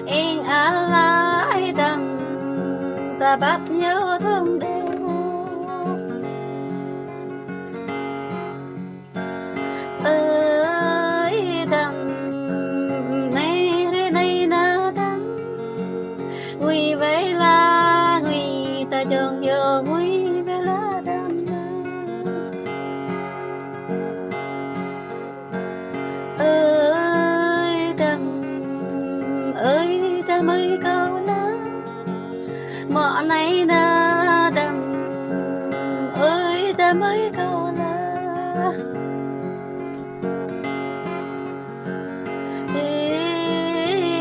yên lại đằng ta bắt nhớ thương đều ơi đằng này đây này na đằng quy về la quy ta chọn giờ quy về la đằng ơi đằng ơi ta mới câu lá mọ này na đằng ơi ta mới câu lá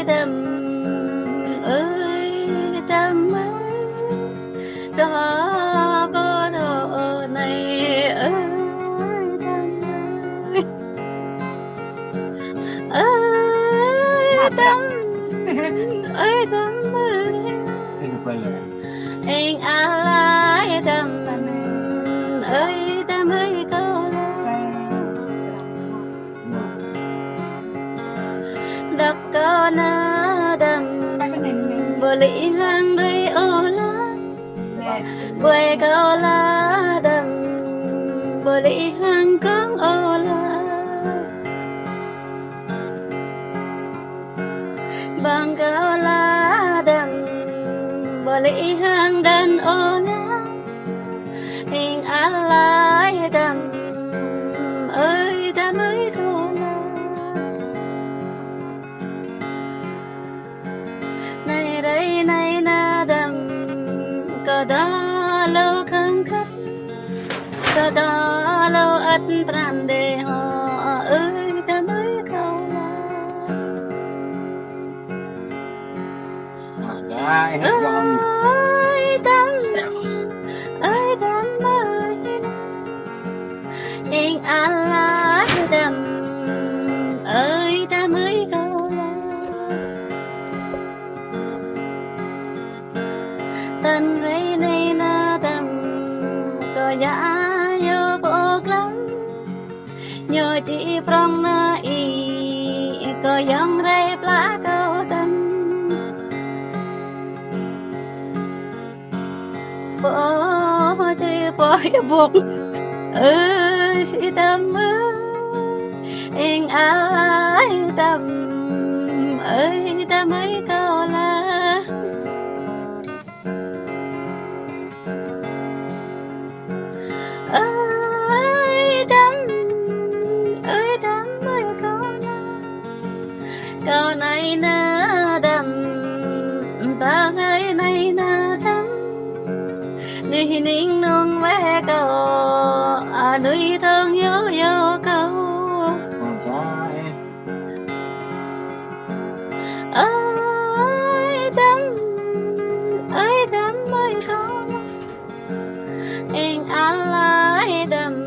đầm ơi đầm ơi đó có độ này ơi đầm ơi đầm ơi đầm ơi anh ai đầm ơi đầm ơi câu đập con đầm bờ lì hang đây ô lá quê câu lá đầm bờ lì hang con ô lá bằng câu lá đầm bờ lì hang đan ô lá hình ăn lại đầm ơi ta mới câu lá này đây này na đầm có đó lâu khăng khắc có đó lâu ắt tràn để họ ơi ta mới câu lá ơi đầm ơi đầm ơi anh ăn lá đầm ơi ta mới câu lá tân với này na đầm có giá nhớ bốc lắm nhớ chỉ from na y có yang rep lá câu tân bỏ chơi bỏ buộc ơi đầm ơi anh ai đầm ơi ta mới câu là ơi đầm ơi câu là câu này na đầm ta ơi này na đầm đi ninh nông vé câu nuôi thương nhớ yêu câu ơi đầm ơi câu anh ăn lại đầm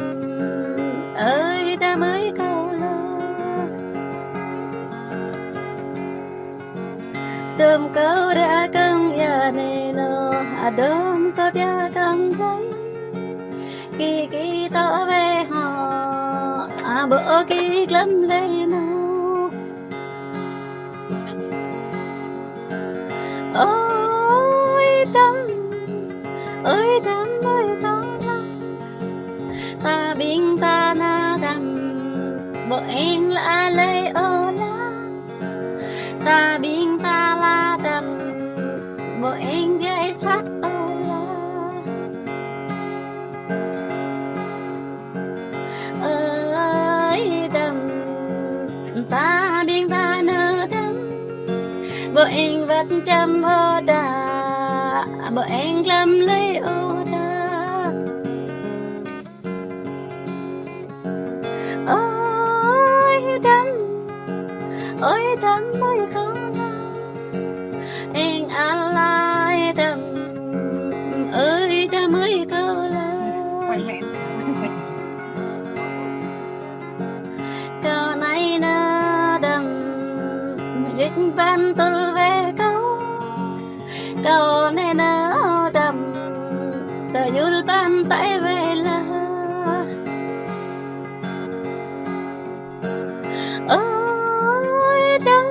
ơi ta mới câu tôm câu đã căng nhà này nó đơm có tia căng váy kỳ kỳ tỏ về họ bữa kỳ lắm lên nó ôi đầm ơi có ta bình ta na đầm bộ em là lấy ô lá ta bình ta la đầm bộ em gây sát ô lá ơi đầm ta bình ta na đầm bộ em vắt chăm ô đà bộ em lâm lấy ô đà ôi đầm ơi câu lá anh ăn lại đầm ơi ta mới câu lá câu này na đầm dịch văn tôi về câu này na đầm ta yul ban tay về là ôi đầm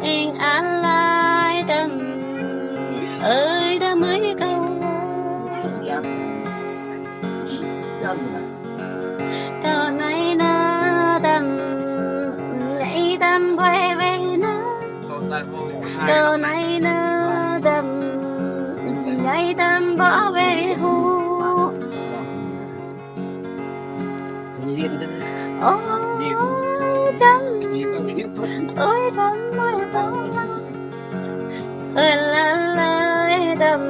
em an lai tâm ơi đã mới câu câu này na tâm nhảy tâm quay về na câu này na tâm nhảy tâm bỏ về hu ôi tâm ôi tâm ôi tâm ơi la tâm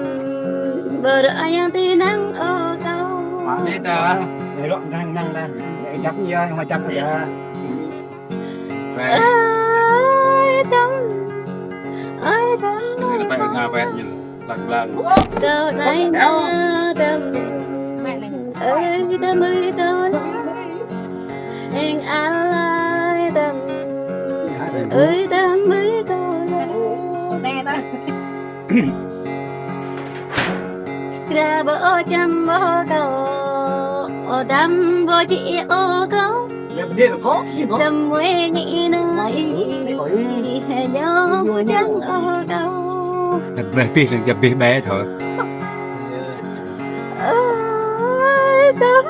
bờ đợi yang ti nắng ô câu Đây ta. Để đoạn năng năng ra để chấp như mà chấp vậy ơi tâm ơi tâm Ini lepas ngah pet ni. Lang-lang. câu này na tâm ơi tâm ơi tâm em an lai tâm ơi tâm ơi câu ra bờ chăm bờ cầu tâm bờ chị ô câu tâm quê nghĩ nâng nhớ chẳng ô câu Lebih lebih baik thôi. ơi tâm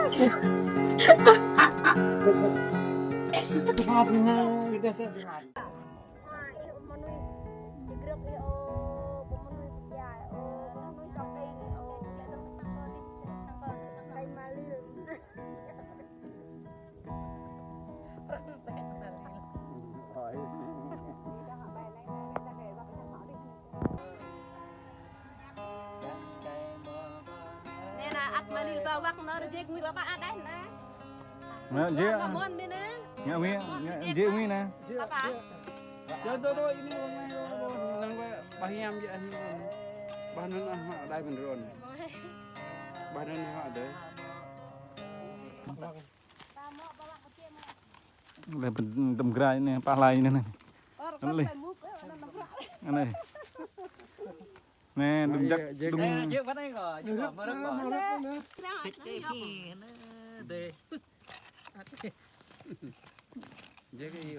nè là ắt mà đi vào vắt nó đi người bạn ăn đấy nè cảm ơn đi nè Nge nè. apa Ya tu ini orang nang bahiam je ni. Bahan nak dai beneran. Bahan nak ada. Là tầm grai này, pa lai này này. Anh này. Nè, đừng chắc đừng. Chứ bắt đây rồi, chứ mà rất rồi. Jadi